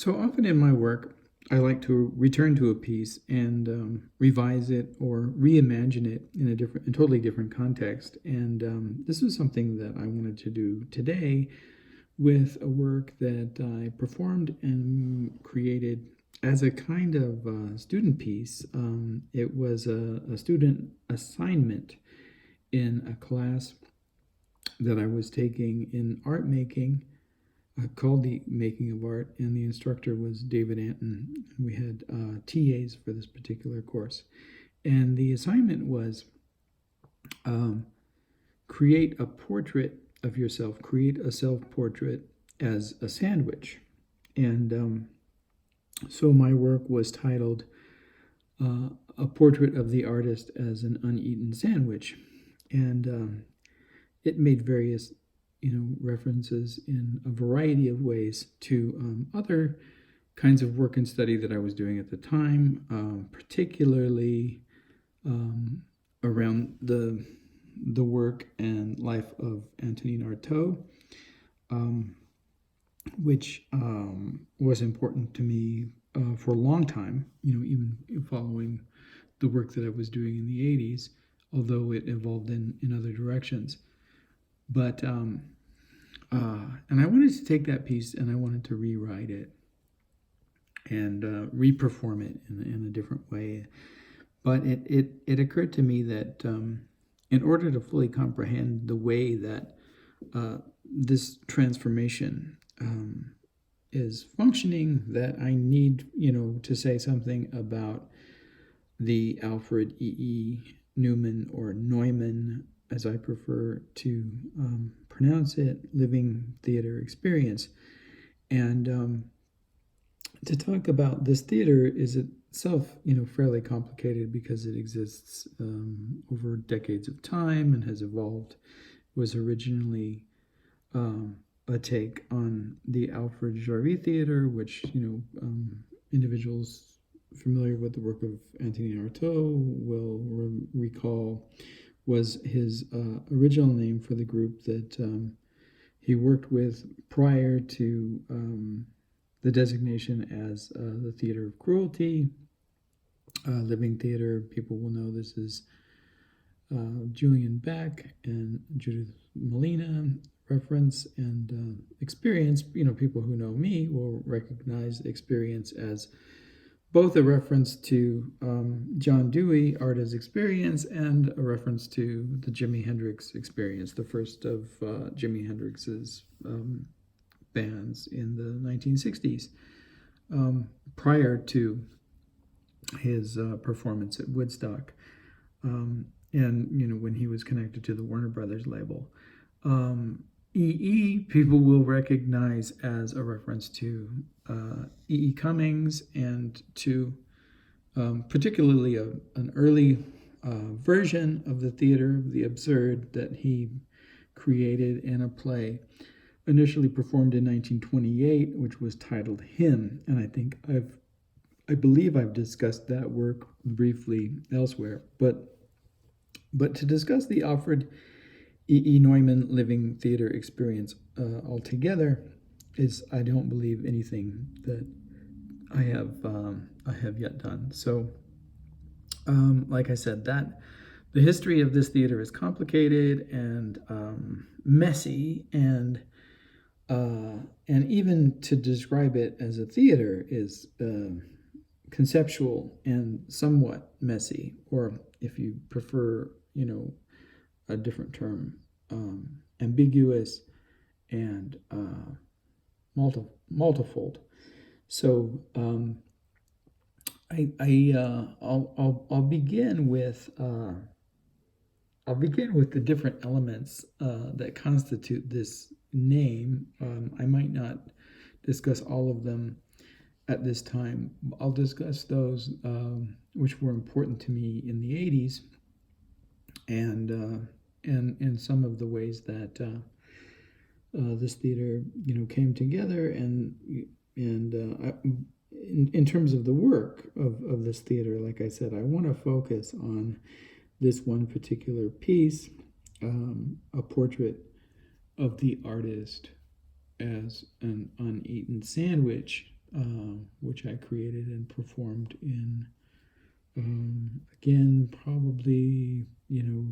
So often in my work, I like to return to a piece and revise it or reimagine it in a totally different context. And this was something that I wanted to do today with a work that I performed and created as a kind of student piece. It was a student assignment in a class that I was taking in art making called The Making of Art, and the instructor was David Anton. We had TAs for this particular course. And the assignment was create a portrait of yourself, create a self-portrait as a sandwich. And so my work was titled A Portrait of the Artist as an Uneaten Sandwich. And it made various references in a variety of ways to other kinds of work and study that I was doing at the time, particularly around the work and life of Antonin Artaud, which was important to me for a long time, even following the work that I was doing in the 80s, although it evolved in other directions. But and I wanted to take that piece and I wanted to rewrite it and re-perform it in a different way. But it occurred to me that in order to fully comprehend the way that this transformation is functioning, that I need, to say something about the Alfred Neumann or Neumann, as I prefer to pronounce it, living theater experience. And to talk about this theater is itself, fairly complicated because it exists over decades of time and has evolved. It was originally a take on the Alfred Jarry theater, which, individuals familiar with the work of Antonin Artaud will recall was his original name for the group that he worked with prior to the designation as the Theater of Cruelty, living theater. People will know this is Julian Beck and Judith Molina reference, and experience. People who know me will recognize experience as both a reference to John Dewey, Art as Experience, and a reference to the Jimi Hendrix Experience, the first of Jimi Hendrix's bands in the 1960s, prior to his performance at Woodstock, and when he was connected to the Warner Brothers label. People will recognize as a reference to Cummings and to particularly an early version of the theater, the absurd, that he created in a play initially performed in 1928, which was titled Him. And I believe I've discussed that work briefly elsewhere. But to discuss the Alfred Neumann living theater experience altogether is, I don't believe, anything that I have yet done. So, like I said, that the history of this theater is complicated and messy, and even to describe it as a theater is conceptual and somewhat messy, or if you prefer, a different term, ambiguous and multifold. So I'll begin with the different elements that constitute this name. I might not discuss all of them at this time. I'll discuss those which were important to me in the 80s, and some of the ways that this theater, came together, and in terms of the work of this theater, like I said, I want to focus on this one particular piece, a portrait of the artist as an uneaten sandwich, which I created and performed in, again, probably,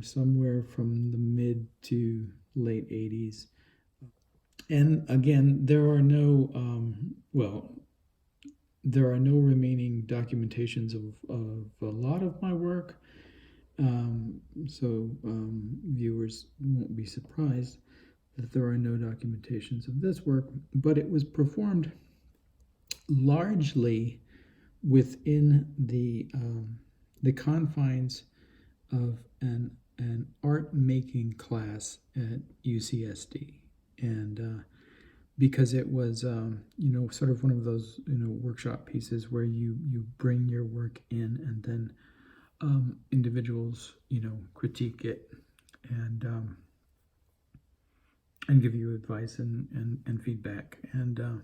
somewhere from the mid to late 80s. And again, there are no remaining documentations of a lot of my work. So viewers won't be surprised that there are no documentations of this work, but it was performed largely within the confines of an art making class at UCSD, and because it was sort of one of those workshop pieces where you bring your work in and then individuals critique it and give you advice and feedback. And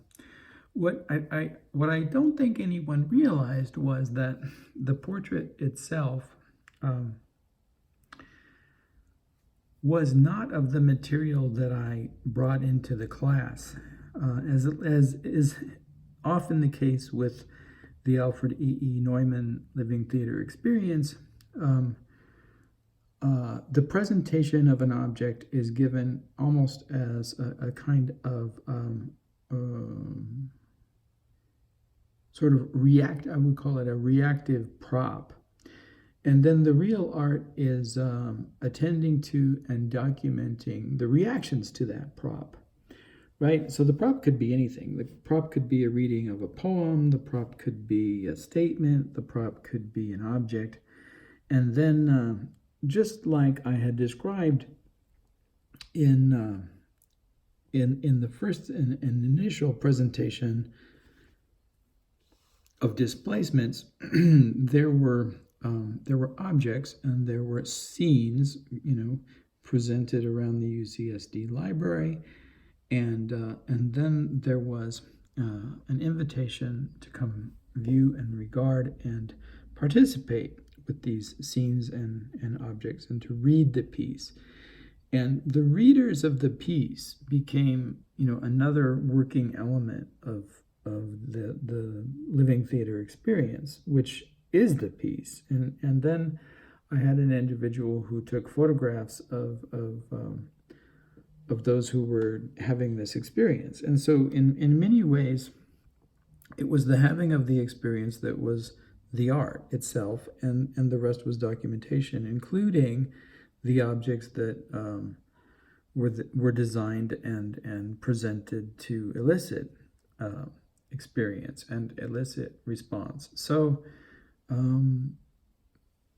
what I don't think anyone realized was that the portrait itself was not of the material that I brought into the class, as is often the case with the Alfred Neumann living theater experience. The presentation of an object is given almost as a kind of sort of I would call it a reactive prop. And then the real art is attending to and documenting the reactions to that prop, right? So the prop could be anything. The prop could be a reading of a poem. The prop could be a statement. The prop could be an object. And then just like I had described in the first and initial presentation of displacements, there were objects and there were scenes, presented around the UCSD library, and then there was an invitation to come view and regard and participate with these scenes and objects and to read the piece. And the readers of the piece became, another working element of the living theater experience, which is the piece. And then I had an individual who took photographs of those who were having this experience. And so in many ways, it was the having of the experience that was the art itself, and the rest was documentation, including the objects that were designed and presented to elicit experience and elicit response. So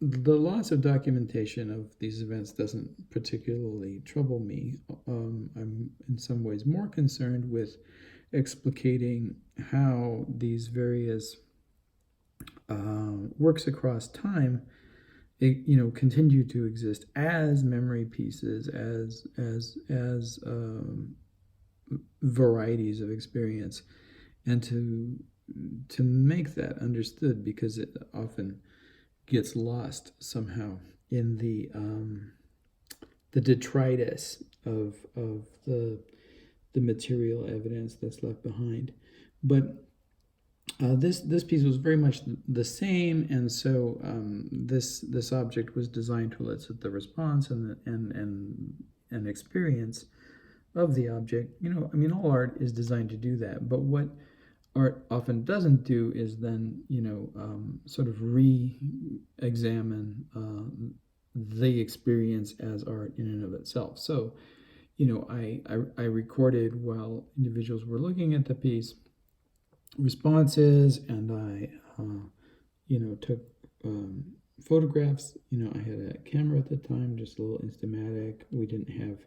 the loss of documentation of these events doesn't particularly trouble me. I'm in some ways more concerned with explicating how these various works across time, continue to exist as memory pieces, as varieties of experience, and to make that understood, because it often gets lost somehow in the detritus of the material evidence that's left behind. But this piece was very much the same, and so this object was designed to elicit the response and experience of the object. All art is designed to do that, but what art often doesn't do is then sort of re-examine the experience as art in and of itself. So I recorded while individuals were looking at the piece responses, and I took photographs. I had a camera at the time, just a little Instamatic. We didn't have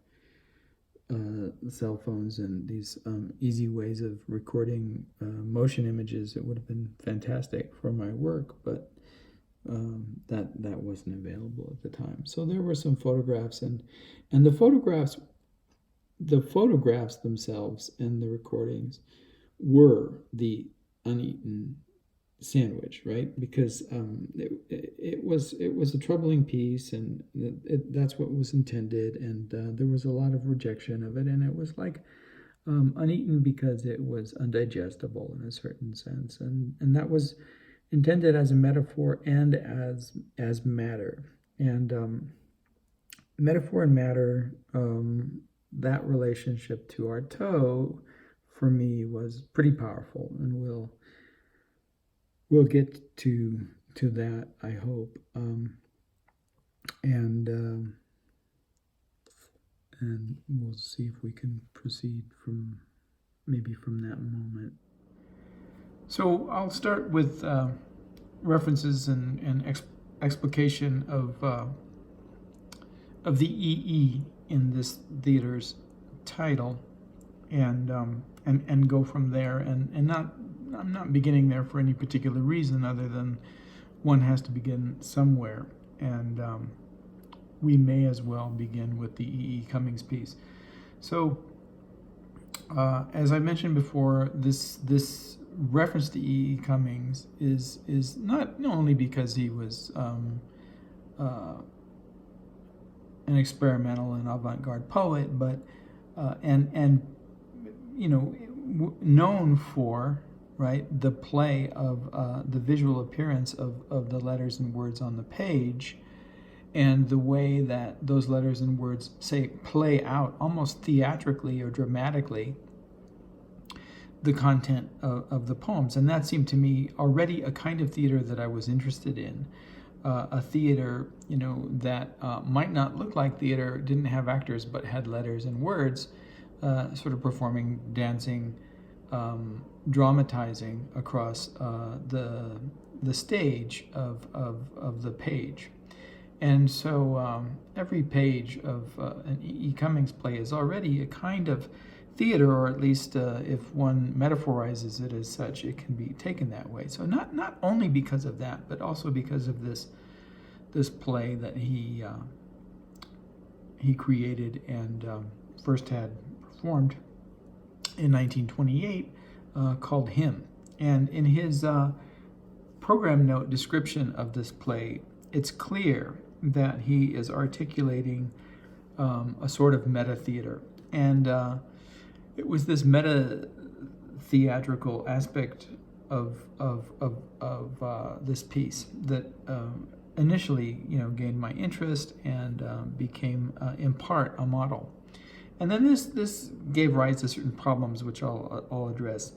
cell phones and these easy ways of recording motion images. It would have been fantastic for my work, but that wasn't available at the time. So there were some photographs, and the photographs themselves and the recordings were the uneaten sandwich, right? Because it was a troubling piece, and that's what was intended, and there was a lot of rejection of it, and it was like Uneaten because it was undigestible in a certain sense, and that was intended as a metaphor and as matter. And metaphor and matter, that relationship to our toe, for me, was pretty powerful, and we'll get to that, I hope. And we'll see if we can proceed from that moment. So I'll start with references and explication of the EE in this theater's title, and go from there. And I'm not beginning there for any particular reason other than one has to begin somewhere, and we may as well begin with the E.E. Cummings piece. So, as I mentioned before, this reference to E.E. Cummings is not only because he was an experimental and avant-garde poet, but known for, right, the play of the visual appearance of the letters and words on the page, and the way that those letters and words, say, play out almost theatrically or dramatically the content of the poems. And that seemed to me already a kind of theater that I was interested in. A theater, that might not look like theater, didn't have actors, but had letters and words, sort of performing, dancing, dramatizing across the stage of the page. And so every page of an E.E. Cummings play is already a kind of theater, or at least if one metaphorizes it as such, it can be taken that way. So not only because of that, but also because of this play that he created and first had performed in 1928, called Him. And in his program note description of this play, it's clear that he is articulating a sort of meta-theater. And it was this meta-theatrical aspect of this piece that initially, gained my interest and became, in part, a model. And then this gave rise to certain problems, which I'll address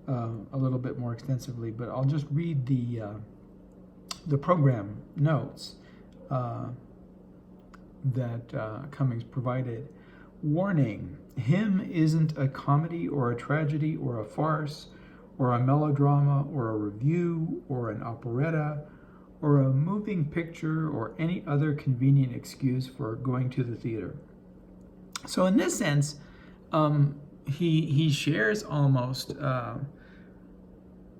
a little bit more extensively. But I'll just read the program notes that Cummings provided. Warning: Him isn't a comedy or a tragedy or a farce or a melodrama or a revue or an operetta or a moving picture or any other convenient excuse for going to the theater. So in this sense, he shares almost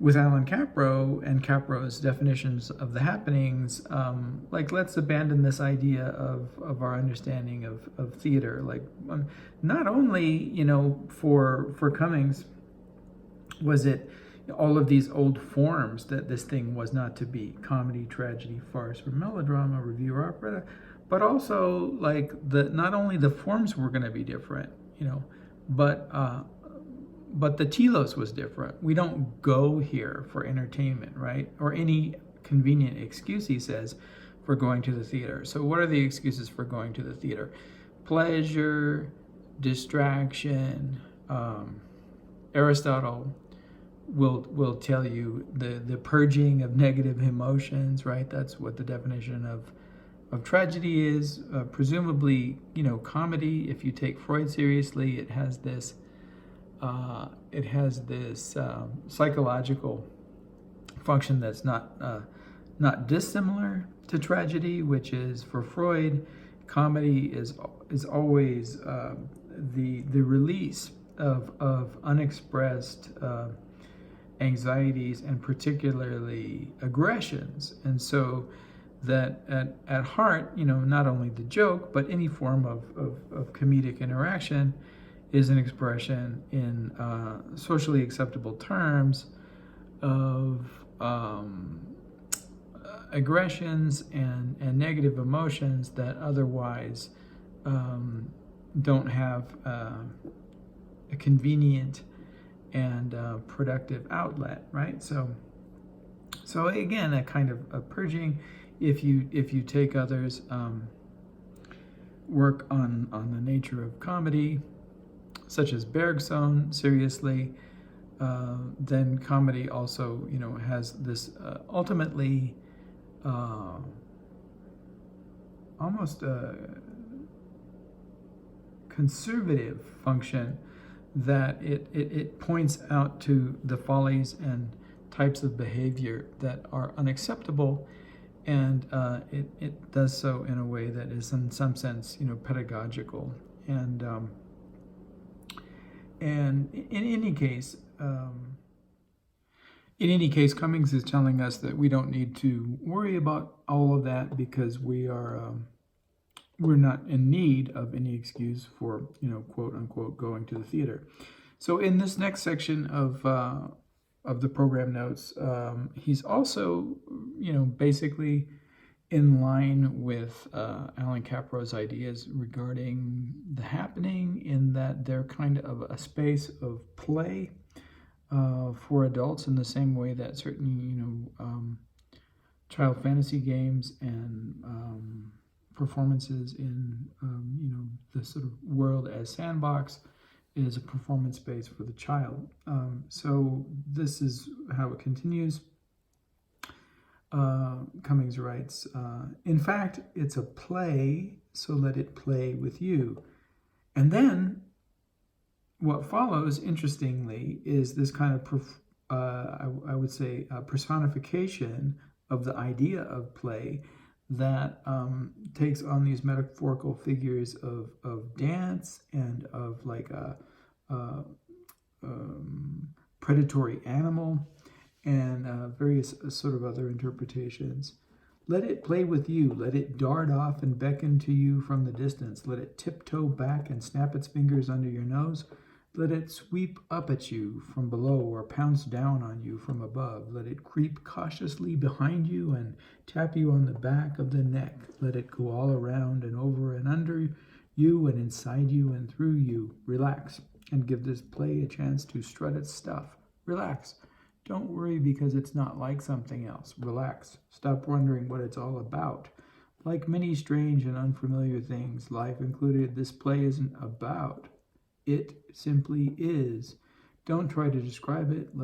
with Alan Capro and Capro's definitions of the happenings, like, let's abandon this idea of our understanding of theater. Like, not only, for Cummings was it all of these old forms that this thing was not to be, comedy, tragedy, farce, or melodrama, revue, or operetta, but also, like, not only the forms were going to be different, but the telos was different. We don't go here for entertainment, right? Or any convenient excuse, he says, for going to the theater. So what are the excuses for going to the theater? Pleasure, distraction. Aristotle will tell you the purging of negative emotions, right? That's what the definition of tragedy is. Presumably, comedy, if you take Freud seriously, it has this psychological function that's not dissimilar to tragedy, which is, for Freud, comedy is always the release of unexpressed anxieties and particularly aggressions. And so that at heart, not only the joke, but any form of comedic interaction is an expression in socially acceptable terms of aggressions and negative emotions that otherwise don't have a convenient and productive outlet, right? So again, a kind of a purging. If you take others' work on the nature of comedy, such as Bergson, seriously, then comedy also, has this ultimately almost a conservative function, that it points out to the follies and types of behavior that are unacceptable, and it does so in a way that is in some sense pedagogical, and in any case Cummings is telling us that we don't need to worry about all of that, because we're not in need of any excuse for quote unquote going to the theater. So in this next section of the program notes, he's also basically in line with Allan Kapro's ideas regarding the happening, in that they're kind of a space of play for adults, in the same way that certain child fantasy games and performances in the sort of world as sandbox is a performance space for the child. So this is how it continues. Cummings writes, in fact, it's a play, so let it play with you. And then what follows, interestingly, is this kind of, I would say, personification of the idea of play, that takes on these metaphorical figures of dance and of like a predatory animal, and various sort of other interpretations. Let it play with you. Let it dart off and beckon to you from the distance. Let it tiptoe back and snap its fingers under your nose. Let it sweep up at you from below or pounce down on you from above. Let it creep cautiously behind you and tap you on the back of the neck. Let it go all around and over and under you and inside you and through you. Relax and give this play a chance to strut its stuff. Relax. Don't worry because it's not like something else. Relax. Stop wondering what it's all about. Like many strange and unfamiliar things, life included, this play isn't about. It simply is. Don't try to describe it.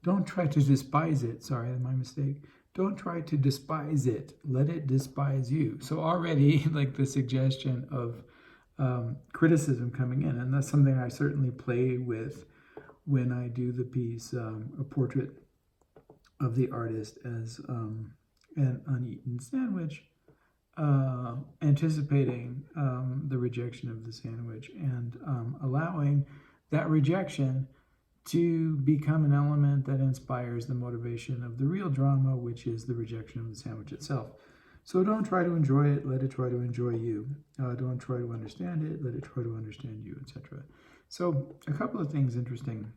Don't try to despise it. Sorry, my mistake. Don't try to despise it. Let it despise you. So already, like the suggestion of criticism coming in, and that's something I certainly play with when I do the piece, a portrait of the artist as an uneaten sandwich, anticipating the rejection of the sandwich, and allowing that rejection to become an element that inspires the motivation of the real drama, which is the rejection of the sandwich itself. So don't try to enjoy it, let it try to enjoy you. Don't try to understand it, let it try to understand you, etc. So a couple of things interesting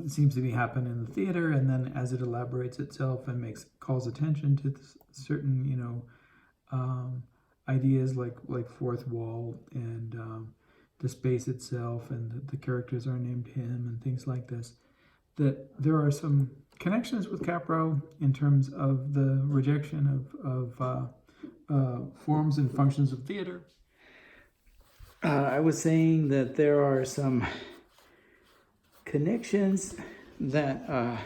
seems to be happening in the theater, and then as it elaborates itself and calls attention to certain ideas like fourth wall and the space itself, and the characters are named him and things like this, that there are some connections with Kapro in terms of the rejection of forms and functions of theater. I was saying that there are some connections that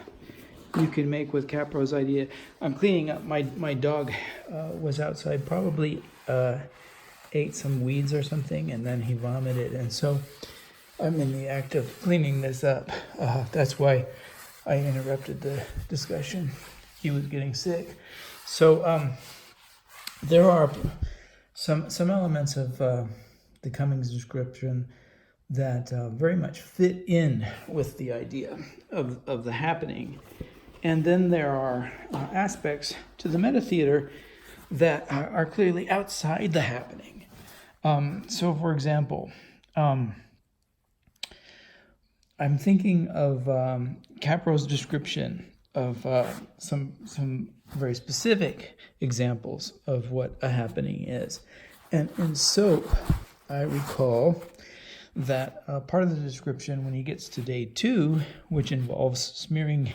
you can make with Kapro's idea. I'm cleaning up. My dog was outside, probably ate some weeds or something, and then he vomited. And so I'm in the act of cleaning this up. That's why I interrupted the discussion. He was getting sick. So there are some elements of the Cummings description that very much fit in with the idea of the happening. And then there are aspects to the meta-theater that are clearly outside the happening. So, for example, I'm thinking of Kapro's description of some very specific examples of what a happening is. And in Soap, I recall that part of the description when he gets to day 2, which involves smearing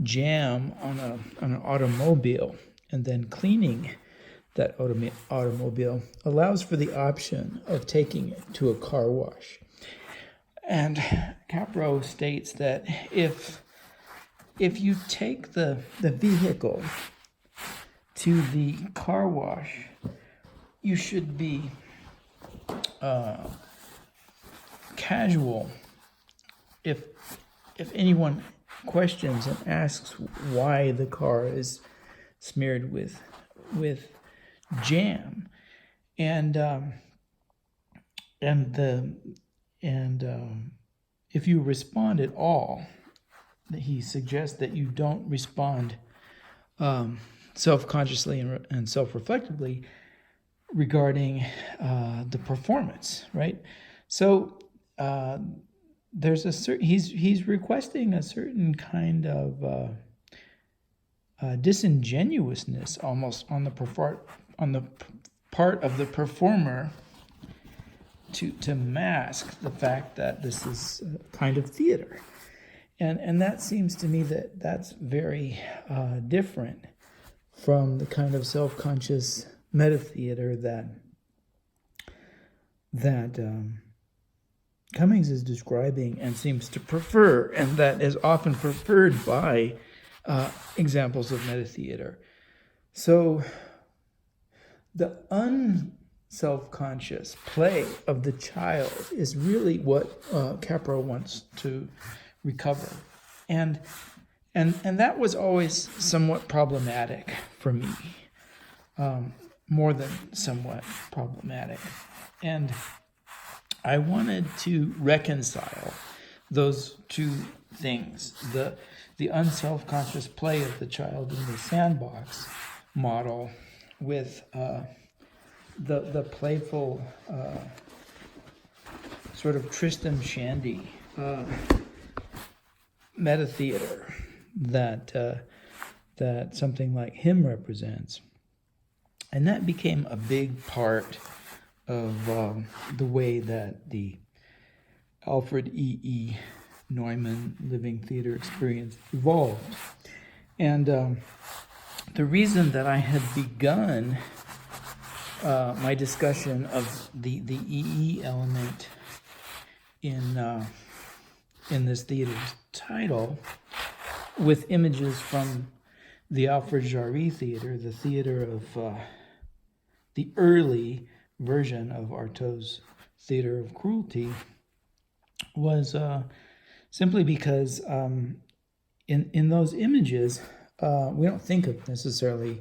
jam on an automobile and then cleaning that automobile, allows for the option of taking it to a car wash. And Capro states that if you take the vehicle to the car wash, you should be casual. If anyone questions and asks why the car is smeared with jam, and if you respond at all, he suggests that you don't respond self-consciously and self-reflectively regarding the performance, right? So there's he's requesting a certain kind of disingenuousness almost on the part of the performer to mask the fact that this is a kind of theater. And that seems to me that's very different from the kind of self-conscious meta-theater that Cummings is describing and seems to prefer, and that is often preferred by examples of meta-theater. So the unself-conscious play of the child is really what Capro wants to recover. And that was always somewhat problematic for me, more than somewhat problematic. And I wanted to reconcile those two things, the unself-conscious play of the child in the sandbox model with the playful sort of Tristram Shandy meta-theater that something like him represents. And that became a big part of the way that the Alfred E. Neumann living theater experience evolved. And the reason that I had begun my discussion of the EE element in this theater's title with images from the Alfred Jarry theater, the theater of the early version of Artaud's theater of cruelty, was simply because in those images, we don't think of necessarily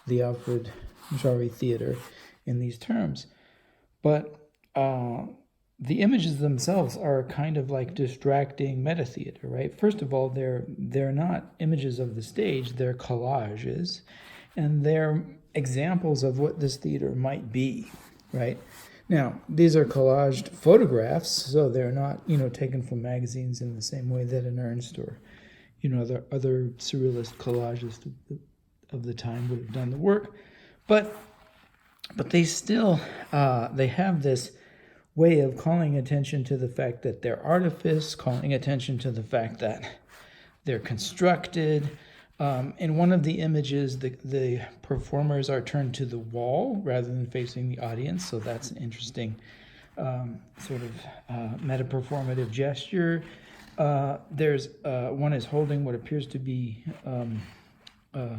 the Alfred Jarry theater in these terms, but the images themselves are kind of like distracting meta-theater, right? First of all, they're not images of the stage, they're collages, and they're examples of what this theater might be, right? Now, these are collaged photographs, so they're not, taken from magazines in the same way that an Ernst or, the other surrealist collagists of the time would have done the work. But they still, they have this way of calling attention to the fact that they're artifice, calling attention to the fact that they're constructed. In one of the images, the performers are turned to the wall rather than facing the audience, so that's an interesting sort of meta-performative gesture. There's one is holding what appears to be the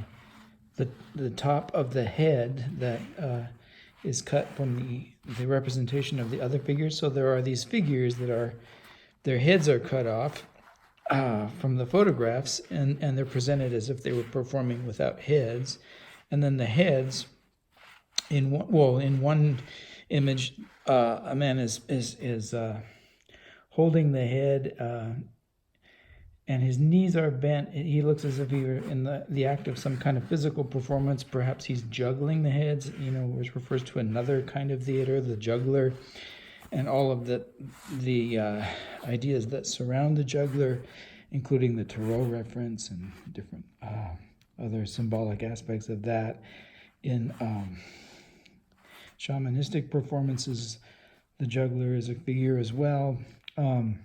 top of the head that is cut from the representation of the other figures. So there are these figures that their heads are cut off from the photographs, and they're presented as if they were performing without heads. And then the heads, in one image, a man is holding the head, and his knees are bent. He looks as if he were in the act of some kind of physical performance. Perhaps he's juggling the heads, which refers to another kind of theater, the juggler, and all of the ideas that surround the juggler, including the tarot reference and different other symbolic aspects of that. In shamanistic performances, the juggler is a figure as well. And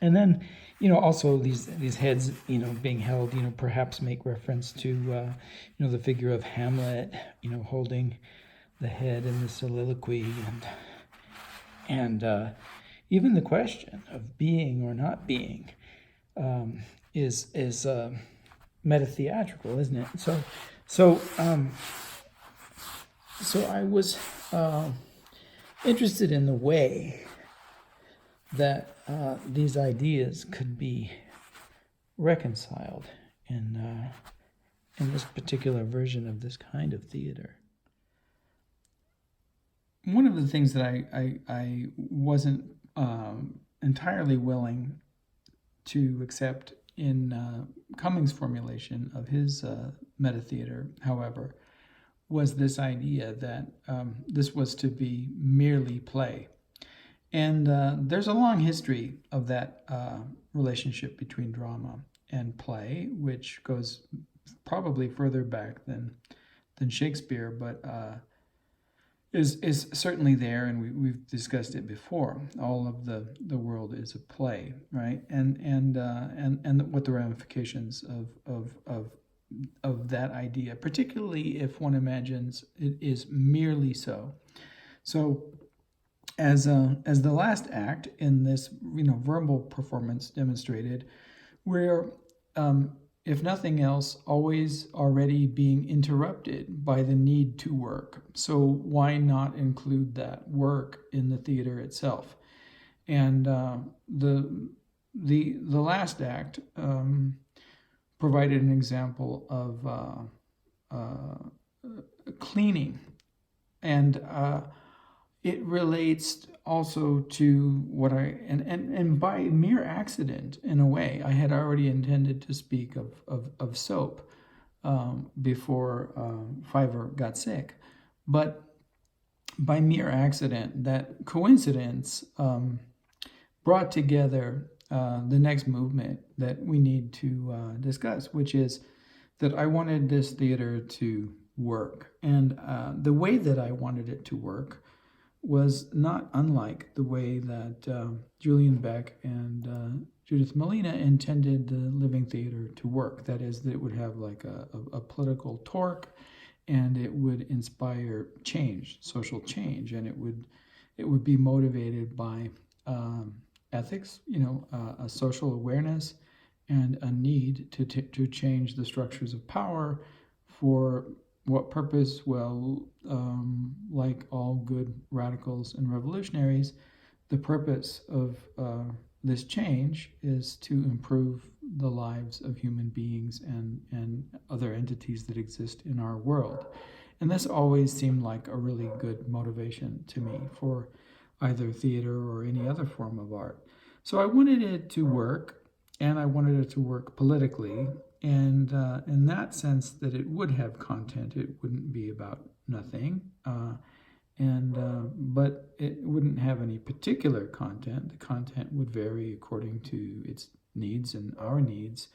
then, also these heads, being held, perhaps make reference to, the figure of Hamlet, holding the head in the soliloquy, and even the question of being or not being is meta-theatrical, isn't it? So I was interested in the way that these ideas could be reconciled in this particular version of this kind of theater. One of the things that I wasn't entirely willing to accept in Cummings' formulation of his meta-theater, however, was this idea that this was to be merely play. And there's a long history of that relationship between drama and play, which goes probably further back than Shakespeare, but is certainly there, and we've discussed it before. All of the world is a play, right? And what the ramifications of that idea, particularly if one imagines it is merely so. So, as the last act in this verbal performance demonstrated, we're if nothing else, always already being interrupted by the need to work. So why not include that work in the theater itself? And the last act provided an example of cleaning, and it relates also to what and by mere accident, in a way, I had already intended to speak of soap before Fiverr got sick. But by mere accident, that coincidence brought together the next movement that we need to discuss, which is that I wanted this theater to work. And the way that I wanted it to work was not unlike the way that Julian Beck and Judith Malina intended the living theater to work. That is, that it would have like a political torque, and it would inspire change, social change, and it would be motivated by ethics, a social awareness, and a need to change the structures of power. For what purpose? Well, like all good radicals and revolutionaries, the purpose of this change is to improve the lives of human beings and other entities that exist in our world. And this always seemed like a really good motivation to me for either theater or any other form of art. So I wanted it to work, and I wanted it to work politically, and in that sense that it would have content. It wouldn't be about nothing, but it wouldn't have any particular content. The content would vary according to its needs and our needs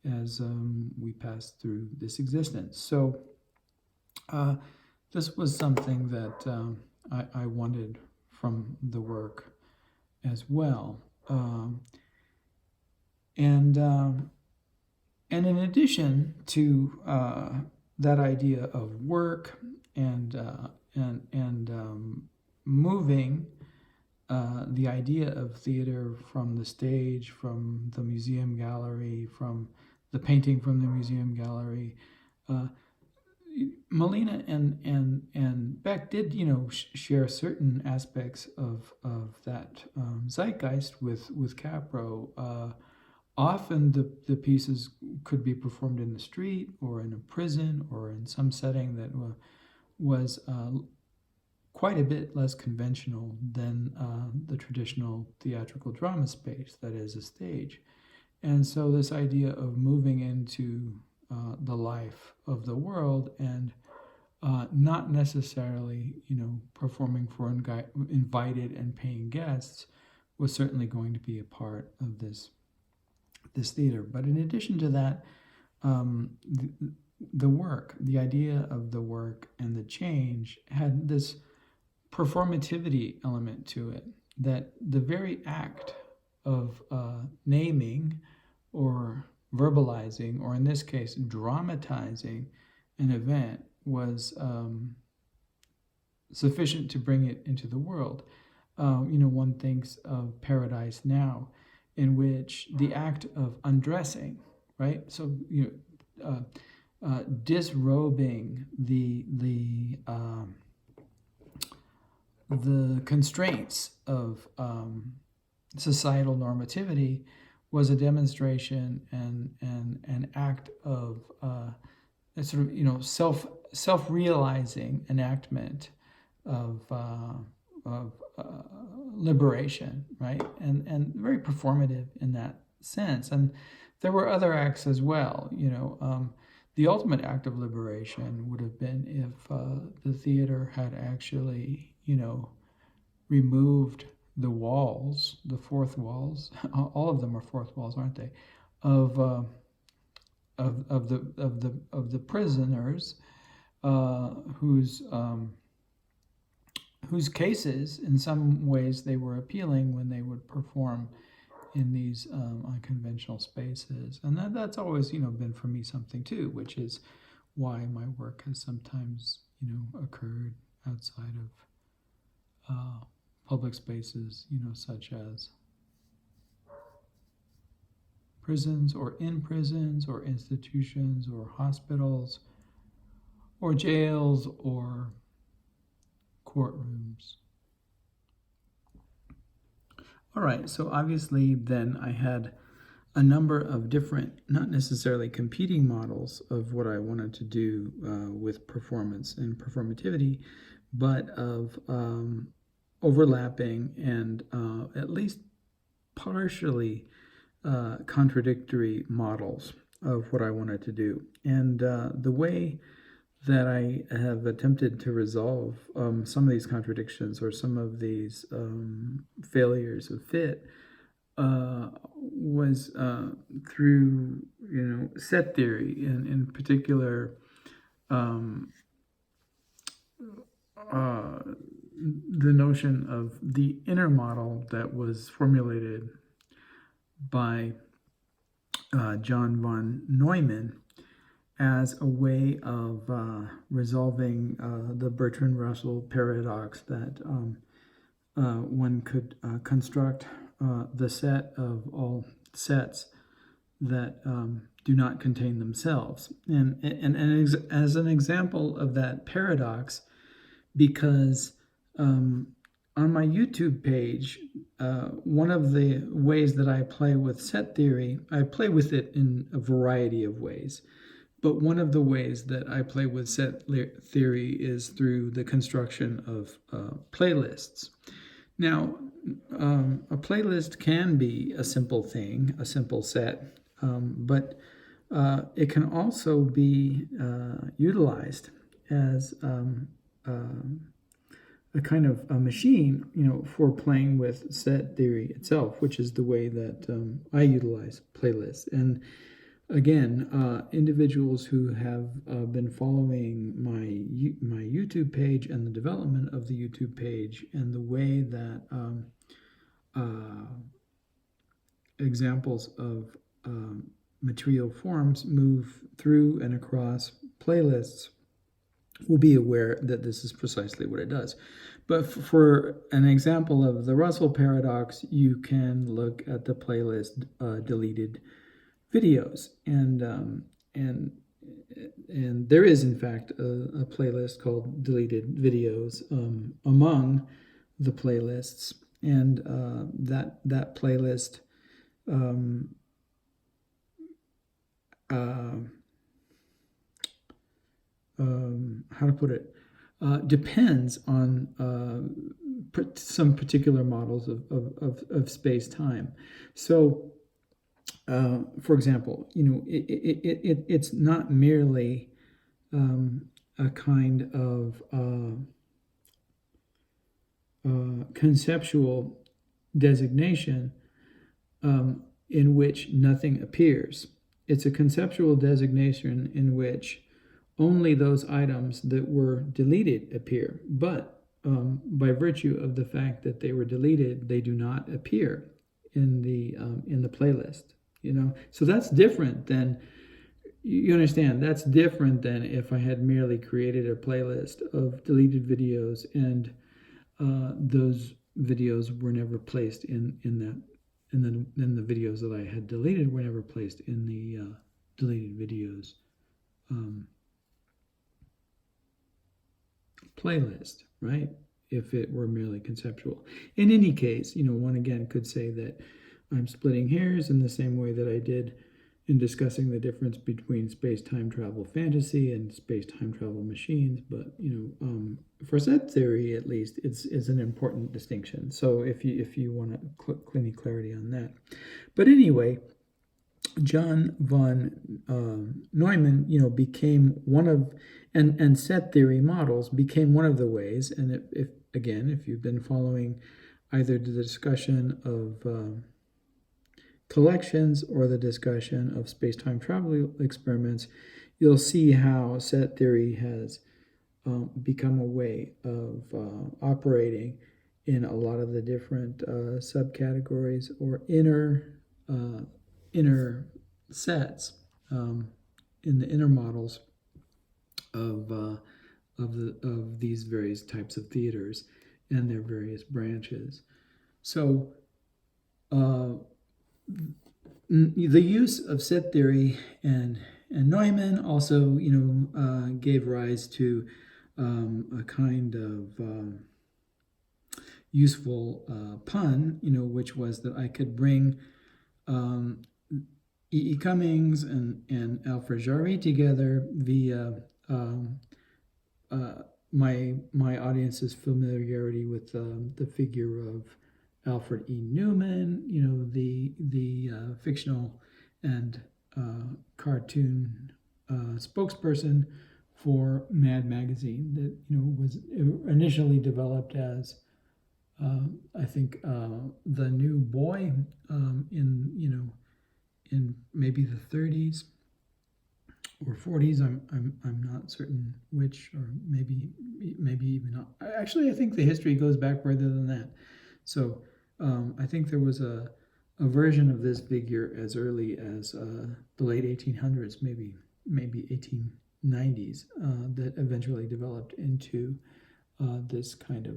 as we pass through this existence. So this was something that I wanted from the work as well. And in addition to that idea of work and moving the idea of theater from the stage, from the museum gallery, from the painting from the museum gallery, Malina and Beck did, share certain aspects of that zeitgeist with Capro. Often the pieces could be performed in the street or in a prison or in some setting that was quite a bit less conventional than the traditional theatrical drama space, that is, a stage. And so this idea of moving into the life of the world and not necessarily, performing for invited and paying guests was certainly going to be a part of this theater. But in addition to that, the work, the idea of the work and the change had this performativity element to it, that the very act of naming or verbalizing, or in this case, dramatizing an event was sufficient to bring it into the world. One thinks of Paradise Now, in which the act of undressing, right? So, disrobing the constraints of societal normativity was a demonstration and an act of a sort of self-realizing enactment of liberation, right? And very performative in that sense. And there were other acts as well. The ultimate act of liberation would have been if the theater had actually, removed the walls, the fourth walls. All of them are fourth walls, aren't they? Of the prisoners, whose cases, in some ways, they were appealing when they would perform in these unconventional spaces. And that's always, been for me something too, which is why my work has sometimes, occurred outside of public spaces, such as prisons or in prisons or institutions or hospitals or jails or courtrooms. All right, so obviously then I had a number of different, not necessarily competing models of what I wanted to do with performance and performativity, but of overlapping and at least partially contradictory models of what I wanted to do. And the way that I have attempted to resolve some of these contradictions or some of these failures of fit was through, set theory, and in particular the notion of the inner model that was formulated by John von Neumann as a way of resolving the Bertrand Russell paradox that one could construct the set of all sets that do not contain themselves. And as an example of that paradox, because on my YouTube page, one of the ways that I play with set theory, I play with it in a variety of ways. But one of the ways that I play with set theory is through the construction of playlists. Now, a playlist can be a simple thing, a simple set, but it can also be utilized as a kind of a machine, for playing with set theory itself, which is the way that I utilize playlists. And again, individuals who have been following my YouTube page and the development of the YouTube page and the way that examples of material forms move through and across playlists will be aware that this is precisely what it does. But for an example of the Russell paradox, you can look at the playlist deleted videos, and there is in fact a playlist called deleted videos among the playlists, and that playlist how to put it, depends on some particular models of space-time. So for example, it's not merely a kind of conceptual designation in which nothing appears. It's a conceptual designation in which only those items that were deleted appear. But by virtue of the fact that they were deleted, they do not appear in the playlist. So that's different than, you understand, that's different than if I had merely created a playlist of deleted videos and those videos were never placed in that, and then the videos that I had deleted were never placed in the deleted videos playlist, right? If it were merely conceptual. In any case, one again could say that I'm splitting hairs in the same way that I did in discussing the difference between space-time travel fantasy and space-time travel machines. But for set theory, at least, it's an important distinction. So if you want any clarity on that, but anyway, John von Neumann, became one of, and set theory models became one of the ways. And if you've been following either the discussion of collections or the discussion of space-time travel experiments, you'll see how set theory has become a way of operating in a lot of the different subcategories or inner sets, in the inner models of these various types of theaters and their various branches. So the use of set theory and Neumann also gave rise to a kind of useful pun, which was that I could bring E. Cummings and Alfred Jarry together via my audience's familiarity with the figure of Alfred E. Neumann, the fictional and cartoon spokesperson for Mad Magazine that was initially developed as I think the New Boy in maybe the 30s or 40s. I'm not certain which, or maybe even not. Actually, I think the history goes back further than that. So I think there was a version of this figure as early as the late 1800s, maybe 1890s, that eventually developed into this kind of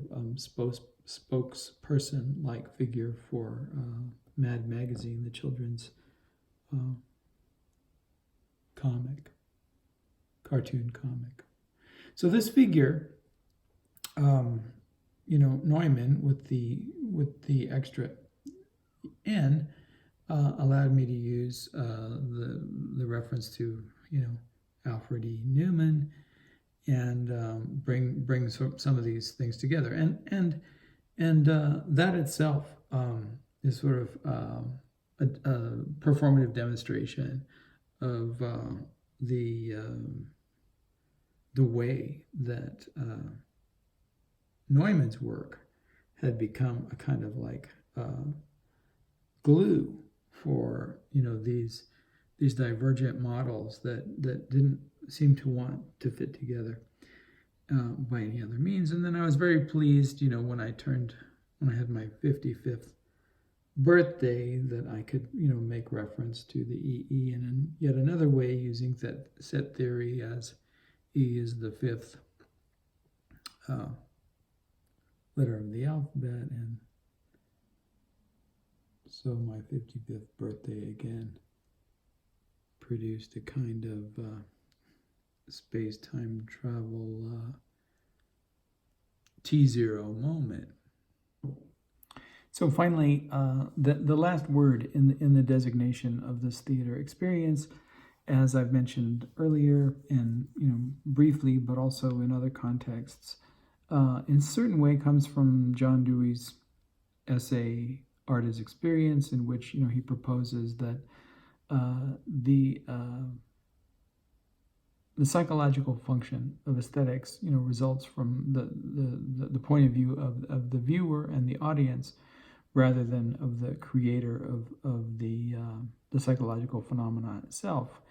spokesperson-like figure for Mad Magazine, the children's cartoon comic. So this figure, Neumann with the extra N, allowed me to use the reference to Alfred E. Neumann and bring some of these things together, and that itself is sort of a performative demonstration of the way that Neumann's work had become a kind of like glue for these divergent models that didn't seem to want to fit together by any other means. And then I was very pleased, when I had my 55th birthday, that I could make reference to the EE, and in yet another way using that set theory as E is the fifth letter of the alphabet, and so my 55th birthday again produced a kind of space-time travel T0 moment. So finally, the last word in the designation of this theater experience, as I've mentioned earlier, and briefly, but also in other contexts, in a certain way comes from John Dewey's essay "Art as Experience," in which he proposes that the psychological function of aesthetics results from the point of view of the viewer and the audience, rather than of the creator of the psychological phenomenon itself.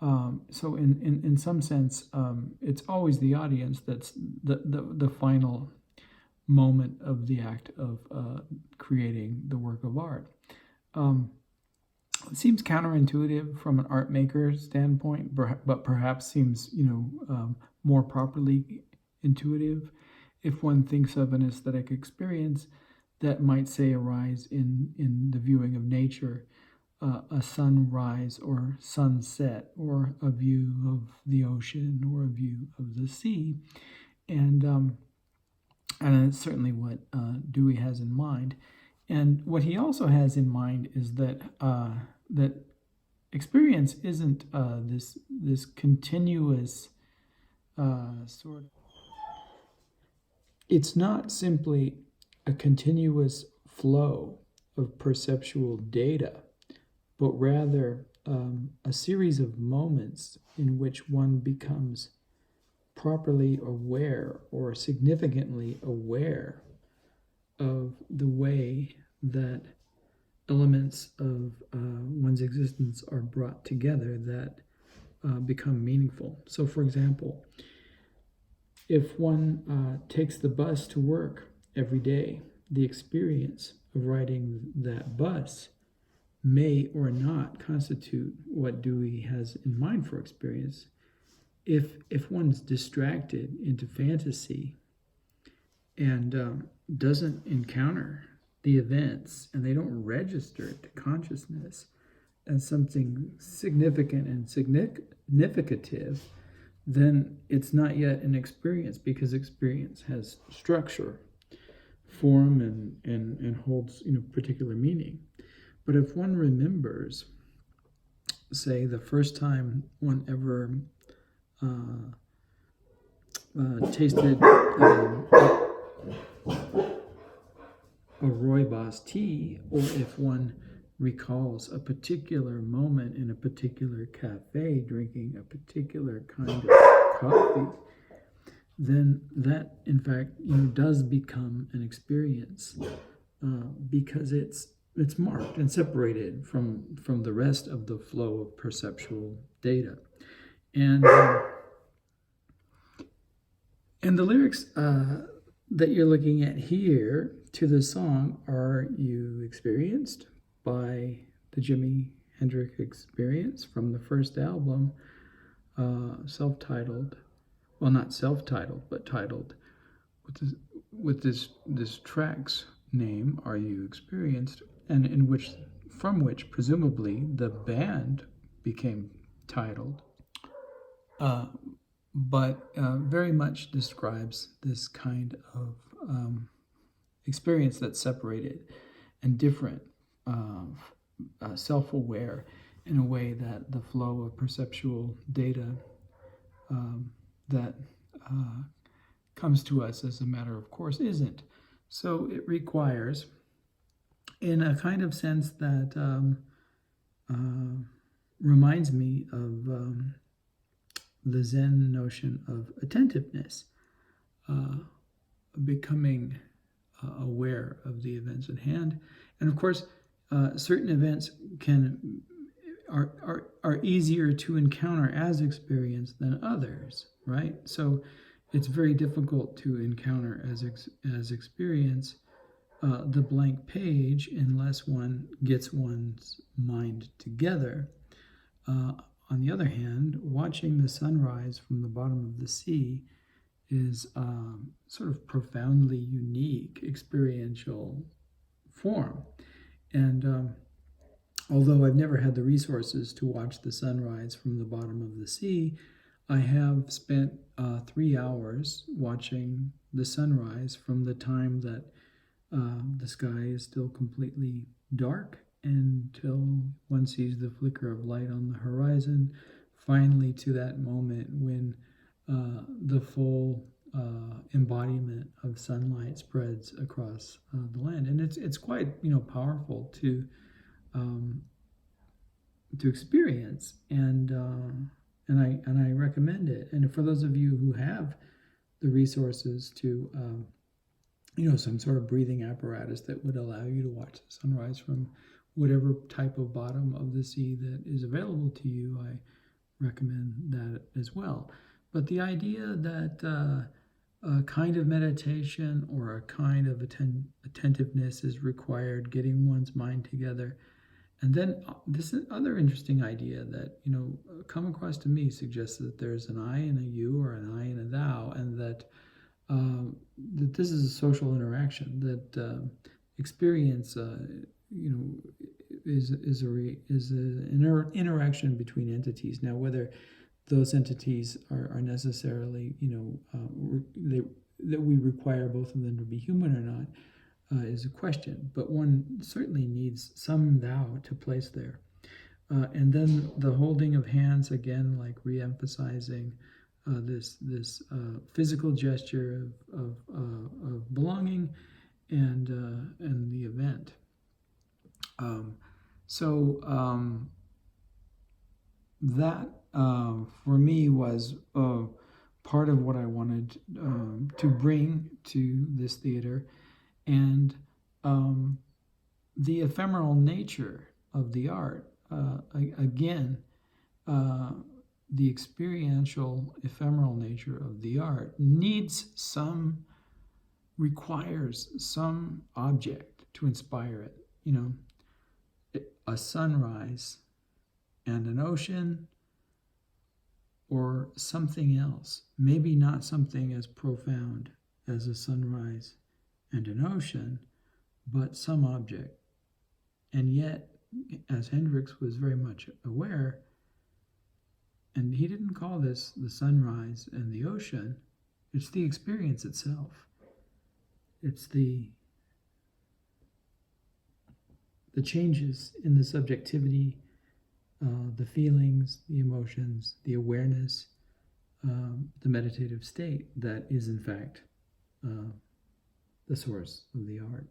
So in some sense, it's always the audience that's the final moment of the act of creating the work of art. It seems counterintuitive from an art maker's standpoint, but perhaps seems, more properly intuitive if one thinks of an aesthetic experience that might, say, arise in the viewing of nature, a sunrise or sunset, or a view of the ocean, or a view of the sea. And that's certainly what Dewey has in mind. And what he also has in mind is that that experience isn't this continuous sort of. It's not simply a continuous flow of perceptual data, but rather a series of moments in which one becomes properly aware or significantly aware of the way that elements of one's existence are brought together that become meaningful. So, for example, if one takes the bus to work every day, the experience of riding that bus may or not constitute what Dewey has in mind for experience. If one's distracted into fantasy and doesn't encounter the events, and they don't register to consciousness as something significant and significative, then it's not yet an experience, because experience has structure, form, and holds particular meaning. But if one remembers, say, the first time one ever tasted a rooibos tea, or if one recalls a particular moment in a particular cafe drinking a particular kind of coffee, then that, in fact, does become an experience because it's marked and separated from the rest of the flow of perceptual data. And the lyrics that you're looking at here to the song, Are You Experienced?, by the Jimi Hendrix Experience, from the first album, self-titled, well, not self-titled, but titled with this track's name, Are You Experienced?, and from which presumably the band became titled, but very much describes this kind of experience that's separated and different, self-aware, in a way that the flow of perceptual data that comes to us as a matter of course isn't. So it requires, in a kind of sense that reminds me of the Zen notion of attentiveness, becoming aware of the events at hand. And of course, certain events are easier to encounter as experience than others, right? So it's very difficult to encounter as experience the blank page unless one gets one's mind together. On the other hand, watching the sunrise from the bottom of the sea is sort of profoundly unique experiential form. And although I've never had the resources to watch the sunrise from the bottom of the sea, I have spent 3 hours watching the sunrise from the time that the sky is still completely dark until one sees the flicker of light on the horizon, finally to that moment when the full embodiment of sunlight spreads across the land. And it's quite powerful to experience, and I recommend it. And for those of you who have the resources to some sort of breathing apparatus that would allow you to watch the sunrise from whatever type of bottom of the sea that is available to you, I recommend that as well. But the idea that a kind of meditation or a kind of attentiveness is required, getting one's mind together. And then this other interesting idea that, come across to me suggests that there's an I and a you, or an I and a thou, and that that this is a social interaction, that experience, is an interaction between entities. Now, whether those entities are necessarily, that we require both of them to be human or not, is a question. But one certainly needs some thou to place there. And then the holding of hands, again, like re-emphasizing this physical gesture of belonging and the event. That for me was part of what I wanted to bring to this theater, and the ephemeral nature of the art. Again, the experiential ephemeral nature of the art requires some object to inspire it. A sunrise and an ocean, or something else. Maybe not something as profound as a sunrise and an ocean, but some object. And yet, as Hendricks was very much aware, and he didn't call this the sunrise and the ocean, it's the experience itself. It's the changes in the subjectivity, the feelings, the emotions, the awareness, the meditative state that is in fact the source of the art.